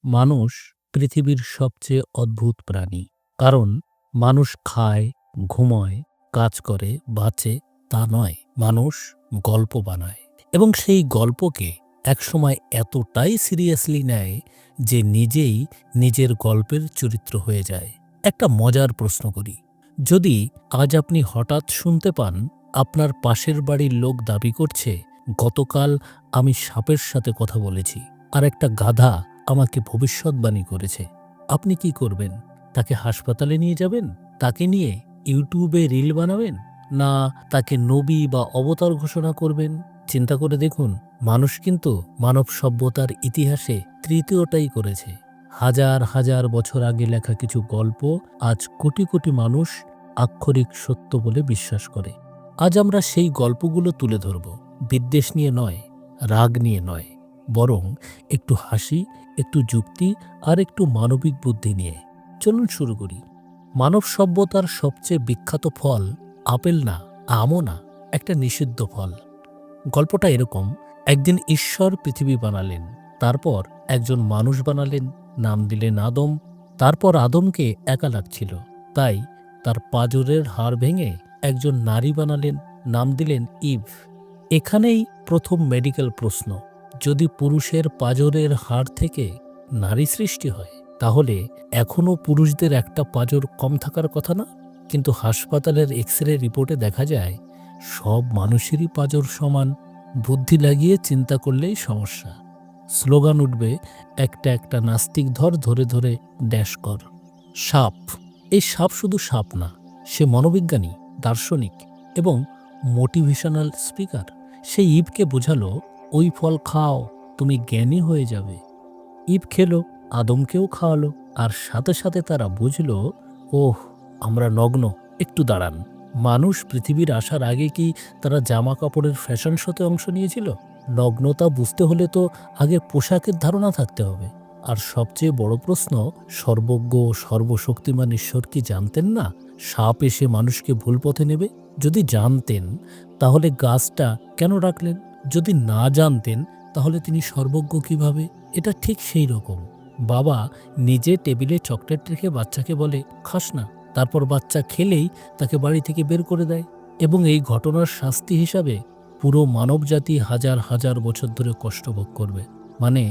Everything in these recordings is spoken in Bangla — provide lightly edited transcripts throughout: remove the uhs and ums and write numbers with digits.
মানুষ পৃথিবীর সবচেয়ে অদ্ভুত প্রাণী। কারণ মানুষ খায়, ঘুমায়, কাজ করে, বাঁচে তা নয়। মানুষ গল্প বানায় এবং সেই গল্পকে একসময় এতটাই সিরিয়াসলি নেয় যে নিজেই নিজের গল্পের চরিত্র হয়ে যায়। একটা মজার প্রশ্ন করি, যদি আজ আপনি হঠাৎ শুনতে পান আপনার পাশের বাড়ির লোক দাবি করছে, গতকাল আমি সাপের সাথে কথা বলেছি আর একটা গাধা আমাকে ভবিষ্যৎবাণী করেছে, আপনি কি করবেন? তাকে হাসপাতালে নিয়ে যাবেন? তাকে নিয়ে ইউটিউবে রিল বানাবেন? না তাকে নবী বা অবতার ঘোষণা করবেন? চিন্তা করে দেখুন, মানুষ কিন্তু মানব সভ্যতার ইতিহাসে তৃতীয়টাই করেছে। হাজার হাজার বছর আগে লেখা কিছু গল্প আজ কোটি কোটি মানুষ আক্ষরিক সত্য বলে বিশ্বাস করে। আজ আমরা সেই গল্পগুলো তুলে ধরব, বিদ্বেষ নিয়ে নয়, রাগ নিয়ে নয়, বরং একটু হাসি, একটু যুক্তি আর একটু মানবিক বুদ্ধি নিয়ে। চলুন শুরু করি। মানব সভ্যতার সবচেয়ে বিখ্যাত ফল আপেল না, আমও না, একটা নিষিদ্ধ ফল। গল্পটা এরকম, একদিন ঈশ্বর পৃথিবী বানালেন, তারপর একজন মানুষ বানালেন, নাম দিলেন আদম। তারপর আদমকে একা লাগছিল, তাই তার পাঁজরের হাড় ভেঙে একজন নারী বানালেন, নাম দিলেন ইভ। এখানেই প্রথম মেডিকেল প্রশ্ন, যদি পুরুষের পাঁজরের হাড় থেকে নারী সৃষ্টি হয়, তাহলে এখনও পুরুষদের একটা পাঁজর কম থাকার কথা না? কিন্তু হাসপাতালের এক্স-রে রিপোর্টে দেখা যায় সব মানুষেরই পাঁজর সমান। বুদ্ধি লাগিয়ে চিন্তা করলেই সমস্যা। স্লোগান উঠবে, একটা একটা নাস্তিক ধরে ধরে ড্যাশ কর। সাপ। এই সাপ শুধু সাপ না, সে মনোবিজ্ঞানী, দার্শনিক এবং মোটিভেশনাল স্পিকার। সে ইভকে বোঝালো, ওই ফল খাও, তুমি জ্ঞানী হয়ে যাবে। ইভ খেলো, আদমকেও খাওয়ালো, আর সাথে সাথে তারা বুঝল, ওহ আমরা নগ্ন, একটু দাঁড়ান। মানুষ পৃথিবীর আসার আগে কি তারা জামা কাপড়ের ফ্যাশন শোতে অংশ নিয়েছিল? নগ্নতা বুঝতে হলে তো আগে পোশাকের ধারণা থাকতে হবে। আর সবচেয়ে বড় প্রশ্ন, সর্বজ্ঞ সর্বশক্তিমান ঈশ্বর কি জানতেন না সাপ এসে মানুষকে ভুল পথে নেবে? যদি জানতেন তাহলে গাছটা কেন রাখলেন? যদি না জানতেন তাহলে তিনি সর্বজ্ঞ কিভাবে? এটা ঠিক সেই রকম, বাবা নিজে টেবিলে চকলেট রেখে বাচ্চাকে বলে, খাস না, তারপর বাচ্চা খেলেই তাকে বাড়ি থেকে বের করে দেয়। এবং এই ঘটনার শাস্তি হিসাবে পুরো মানবজাতি হাজার হাজার বছর ধরে কষ্ট ভোগ করবে। মানে,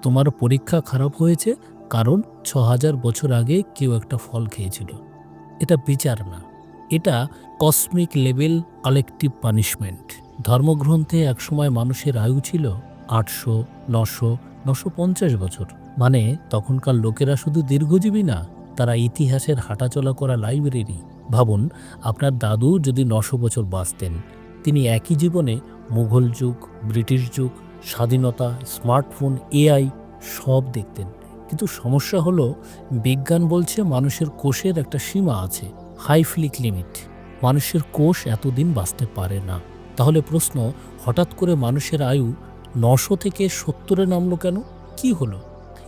তোমার পরীক্ষা খারাপ হয়েছে কারণ ৬,০০০ বছর আগে কেউ একটা ফল খেয়েছিল। এটা বিচার না, এটা কসমিক লেভেল কালেকটিভ পানিশমেন্ট। ধর্মগ্রন্থে একসময় মানুষের আয়ু ছিল ৮০০, ৯০০, ৯৫০ বছর। মানে তখনকার লোকেরা শুধু দীর্ঘজীবী না, তারা ইতিহাসের হাঁটাচলা করা লাইব্রেরি। ভাবুন, আপনার দাদু যদি ৯০০ বছর বাঁচতেন, তিনি একই জীবনে মুঘল যুগ, ব্রিটিশ যুগ, স্বাধীনতা, স্মার্টফোন, এআই সব দেখতেন। কিন্তু সমস্যা হলো, বিজ্ঞান বলছে মানুষের কোষের একটা সীমা আছে, হাইফ্লিক লিমিট। মানুষের কোষ এতদিন বাঁচতে পারে না। তাহলে প্রশ্ন, হঠাৎ করে মানুষের আয়ু ৯০০ থেকে ৭০-এ নামলো কেন? কি হলো?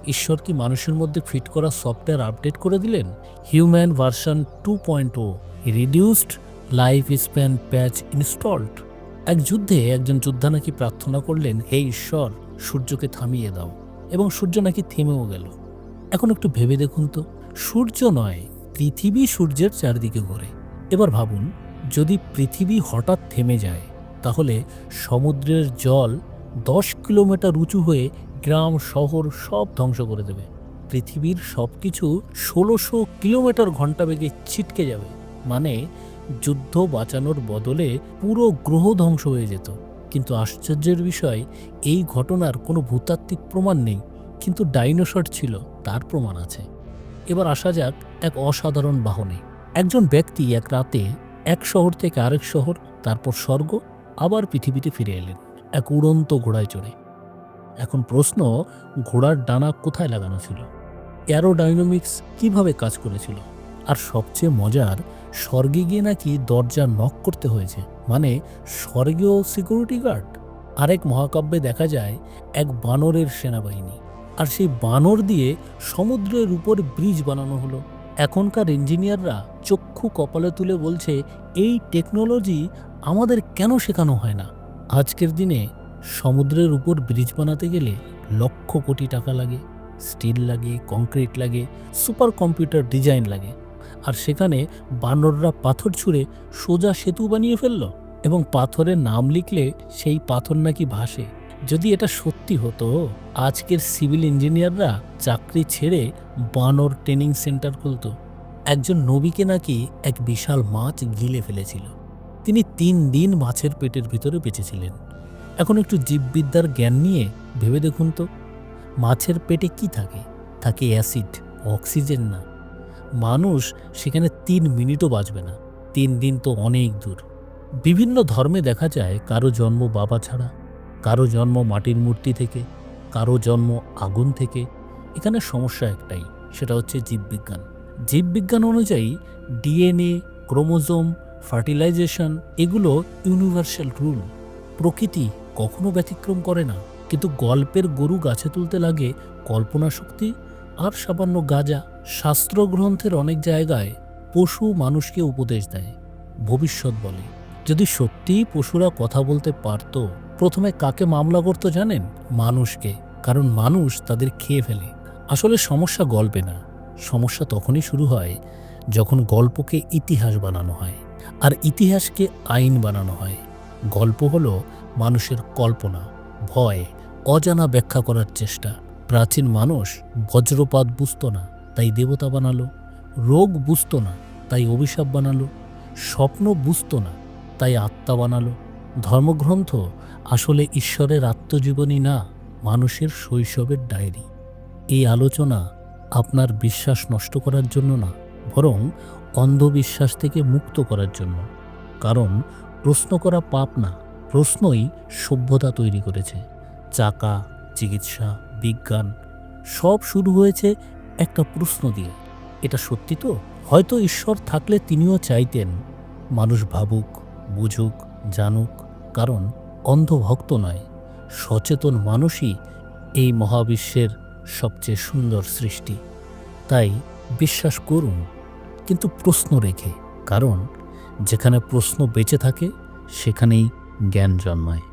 ঈশ্বর কি মানুষের মধ্যে ফিট করা সফটওয়্যার আপডেট করে দিলেন? Human version 2.0, reduced life span patch installed. এক যুদ্ধে একজন যোদ্ধা নাকি প্রার্থনা করলেন, হে ঈশ্বর, সূর্যকে থামিয়ে দাও, এবং সূর্য নাকি থেমেও গেল। এখন একটু ভেবে দেখুন তো, সূর্য নয়, পৃথিবী সূর্যের চারদিকে ঘোরে। এবার ভাবুন, যদি পৃথিবী হঠাৎ থেমে যায়, তাহলে সমুদ্রের জল ১০ কিলোমিটার উঁচু হয়ে গ্রাম শহর সব ধ্বংস করে দেবে। পৃথিবীর সব কিছু ১৬০০ কিলোমিটার ঘন্টা বেগে ছিটকে যাবে। মানে যুদ্ধ বাঁচানোর বদলে পুরো গ্রহ ধ্বংস হয়ে যেত। কিন্তু আশ্চর্যের বিষয়, এই ঘটনার কোনো ভূতাত্ত্বিক প্রমাণ নেই, কিন্তু ডাইনোসর ছিল, তার প্রমাণ আছে। এবার আসা যাক এক অসাধারণ বাহনে। একজন ব্যক্তি এক রাতে এক শহর থেকে আরেক শহর, তারপর স্বর্গ, আবার পৃথিবীতে ফিরে এলেন এক উড়ন্ত ঘোড়ায় চড়ে। এখন প্রশ্ন, ঘোড়ার ডানা কোথায় লাগানো ছিল? অ্যারোডাইনামিক্স কিভাবে কাজ করেছিল? আর সবচেয়ে মজার, স্বর্গে গিয়ে নাকি দরজা নক করতে হয়েছে, মানে স্বর্গীয় সিকিউরিটি গার্ড। আরেক মহাকাব্যে দেখা যায় এক বানরের সেনাবাহিনী, আর সেই বানর দিয়ে সমুদ্রের উপর ব্রিজ বানানো হলো। এখনকার ইঞ্জিনিয়াররা চক্ষু কপালে তুলে বলছে, এই টেকনোলজি আমাদের কেন শেখানো হয় না? আজকের দিনে সমুদ্রের উপর ব্রিজ বানাতে গেলে লক্ষ কোটি টাকা লাগে, স্টিল লাগে, কংক্রিট লাগে, সুপার কম্পিউটার ডিজাইন লাগে। আর সেখানে বানররা পাথর ছুঁড়ে সোজা সেতু বানিয়ে ফেলল এবং পাথরে নাম লিখলে সেই পাথর নাকি ভাসে। যদি এটা সত্যি হতো, আজকের সিভিল ইঞ্জিনিয়াররা চাকরি ছেড়ে বানর ট্রেনিং সেন্টার খুলত। একজন নবীকে নাকি এক বিশাল মাছ গিলে ফেলেছিল। তিনি 3 দিন মাছের পেটের ভিতরে বেঁচেছিলেন। এখন একটু জীববিদ্যার জ্ঞান নিয়ে ভেবে দেখুন তো, মাছের পেটে কি থাকে? থাকে অ্যাসিড, অক্সিজেন না। মানুষ সেখানে 3 মিনিটও বাঁচবে না। 3 দিন তো অনেক দূর। বিভিন্ন ধর্মে দেখা যায় কারো জন্ম বাবা ছাড়া, কারো জন্ম মাটির মূর্তি থেকে, কারো জন্ম আগুন থেকে। এখানে সমস্যা একটাই, সেটা হচ্ছে জীববিজ্ঞান। জীববিজ্ঞান অনুযায়ী ডিএনএ, ক্রোমোজোম, ফার্টিলাইজেশন এগুলো ইউনিভার্সাল রুল। প্রকৃতি কখনো ব্যতিক্রম করে না। কিন্তু গল্পের গরু গাছে তুলতে লাগে কল্পনা শক্তি আর সামান্য গাঁজা। শাস্ত্রগ্রন্থের অনেক জায়গায় পশু মানুষকে উপদেশ দেয়, ভবিষ্যৎ বলে। যদি সত্যিই পশুরা কথা বলতে পারত, প্রথমে কাকে মামলা করত জানেন? মানুষকে। কারণ মানুষ তাদের খেয়ে ফেলে। আসলে সমস্যা গল্পে না, সমস্যা তখনই শুরু হয় যখন গল্পকে ইতিহাস বানানো হয় আর ইতিহাসকে আইন বানানো হয়। গল্প হলো মানুষের কল্পনা, ভয়, অজানা ব্যাখ্যা করার চেষ্টা। প্রাচীন মানুষ বজ্রপাত বুঝত না, তাই দেবতা বানালো। রোগ বুঝত না, তাই অভিশাপ বানালো। স্বপ্ন বুঝত না, তাই আত্মা বানালো। ধর্মগ্রন্থ আসলে ঈশ্বরের আত্মজীবনী না, মানুষের শৈশবের ডায়েরি। এই আলোচনা আপনার বিশ্বাস নষ্ট করার জন্য না, বরং অন্ধবিশ্বাস থেকে মুক্ত করার জন্য। কারণ প্রশ্ন করা পাপ না, প্রশ্নই সভ্যতা তৈরি করেছে। চাকা, চিকিৎসা, বিজ্ঞান সব শুরু হয়েছে একটা প্রশ্ন দিয়ে। এটা সত্যি তো? হয়তো ঈশ্বর থাকলে তিনিও চাইতেন মানুষ ভাবুক, বুঝুক, জানুক। কারণ অন্ধভক্ত নয়, সচেতন মানুষই এই মহাবিশ্বের সবচেয়ে সুন্দর সৃষ্টি। তাই বিশ্বাস করুন, কিন্তু প্রশ্ন রেখে। কারণ যেখানে প্রশ্ন বেঁচে থাকে সেখানেই জ্ঞান জন্মায়।